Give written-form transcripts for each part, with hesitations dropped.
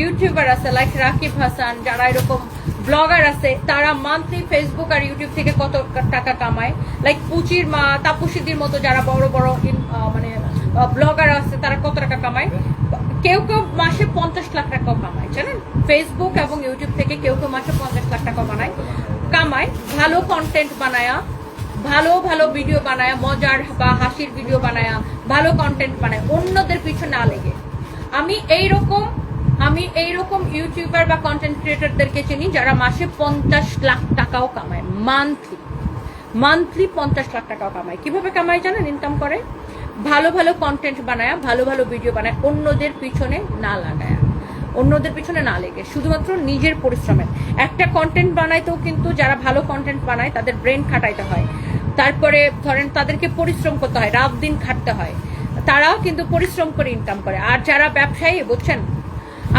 YouTuber আছে like Rakib Hasan, যারা এরকম ব্লগার আছে, তারা মান্থলি ফেসবুক আর ইউটিউব থেকে কত টাকা কামায়। লাইক পুচির মা, তাপুসিদির মতো যারা বড় বড় মানে ব্লগার আছে, তারা কত টাকা কামায়। কেউ কেউ মাসে 50 লাখ টাকাও কামায়, জানেন? ফেসবুক এবং ইউটিউব থেকে কেউ কেউ মাসে 50 লাখ টাকা কামায়। ভালো কন্টেন্ট বানায়া, ভালো ভালো ভিডিও বানায়, মজার বা হাসির ভিডিও বানায়, ভালো কন্টেন্ট বানায়, অন্যদের পিছনে না লেগে। আমি এইরকম ইউটিউবার বা কন্টেন্ট ক্রিয়েটরদেরকে চিনি যারা মাসে 50 লাখ টাকাও কামায়, মান্থলি 50 লাখ টাকাও কামায়। কিভাবে কামায় জানেন? ইনকাম করে ভালো ভালো কন্টেন্ট বানায়, ভালো ভালো ভিডিও বানায়, অন্যদের পিছনে না লাগায়, অন্যদের পিছনে না লেগে, শুধুমাত্র নিজের পরিশ্রমে। একটা কন্টেন্ট বানাইতেও কিন্তু যারা ভালো কন্টেন্ট বানায় তাদের ব্রেন খাটাইতে হয়, তারপরে ধরেন তাদেরকে পরিশ্রম করতে হয়, রাত দিন খাটতে হয়, তারাও কিন্তু পরিশ্রম করে ইনকাম করে। আর যারা ব্যবসায়ী, বুঝছেন,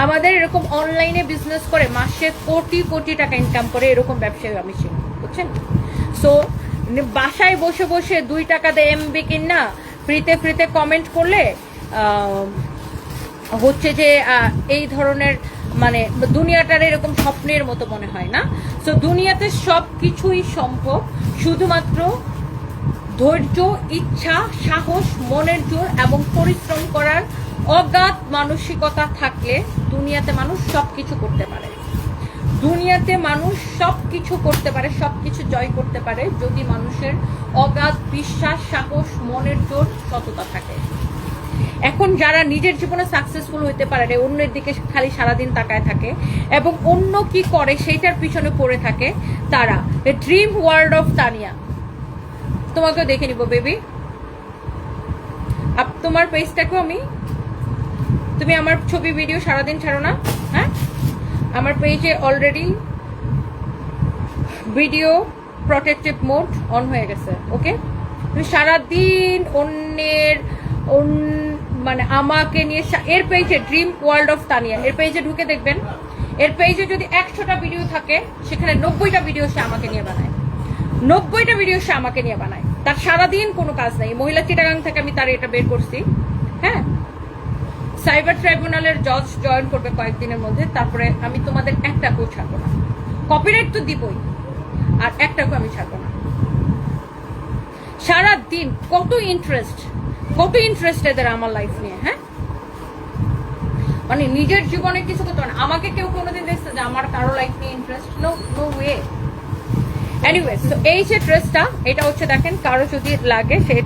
আমাদের এরকম অনলাইনে বিজনেস করে মাসে কোটি কোটি টাকা ইনকাম করে, এরকম ব্যবসায়ী আমি চিনি, বুঝছেন? সো বাসায় বসে বসে 2 টাকা দিয়ে এমবি কিনা ফ্রিতে কমেন্ট করলে হচ্ছে যে এই ধরনের মানে দুনিয়াটার এরকম স্বপ্নের মতো মনে হয় না। সো দুনিয়াতে সব কিছুই সম্ভব, শুধুমাত্র ধৈর্য, ইচ্ছা, সাহস, মনের জোর এবং পরিশ্রম করার অগাধ মানসিকতা থাকলে দুনিয়াতে মানুষ সবকিছু করতে পারে। দুনিয়াতে মানুষ সবকিছু করতে পারে, সবকিছু জয় করতে পারে, যদি মানুষের অগাধ বিশ্বাস, সাহস, মনের জোর, সততা থাকে। এখন যারা নিজের জীবনে সাকসেসফুল হইতে পারে না, অন্যের দিকে খালি সারাদিন তাকায় থাকে এবং অন্য কি করে সেইটার পিছনে পড়ে থাকে, তারা ড্রিম ওয়ার্ল্ড অফ তানিয়া। তোমাকেও দেখে নিব বেবি, তোমার পেজটাকেও তুমি আমার ছবি ভিডিও সারাদিন ছাড়ো না, হ্যাঁ? আমার পেজে already video protected mode on হয়ে গেছে, ওকে? তুমি সারাদিন অন্যের মানে আমাকে নিয়ে, এর পেজে ড্রিম ওয়ার্ল্ড অফ তানিয়া, এর পেজে ঢুকে দেখবেন, এর পেজে যদি 100টা ভিডিও থাকে, সেখানে 90টা ভিডিও সে আমাকে নিয়ে বানায়, 90টা ভিডিও সে আমাকে নিয়ে বানায়। তার সারাদিন কোনো কাজ নাই। মহিলা চিটাগাং থেকে আমি তার এটা বের করছি, হ্যাঁ? সাইবার ট্রাইব্যুনালের জজ জয়েন করবে কয়েকদিনের মধ্যে, তারপরে আমি তোমাদের একটাকেও ছাড়বো না। কপিরাইট তো দিবই, আর একটাকেও আমি ছাড়বো না। সারাদিন কত ইন্টারেস্ট এদের আমার লাইফ নিয়ে, হ্যাঁ? মানে নিজের জীবনে কিছু করতে পারে। আমাকে কেউ কোনোদিন দেখছে যে আমার কারো লাইফ নিয়ে ইন্টারেস্ট? No way. এনিওয়েজ, তো এই যে ড্রেসটা, এটা হচ্ছে দেখেন, কারো যদি লাগে সেটা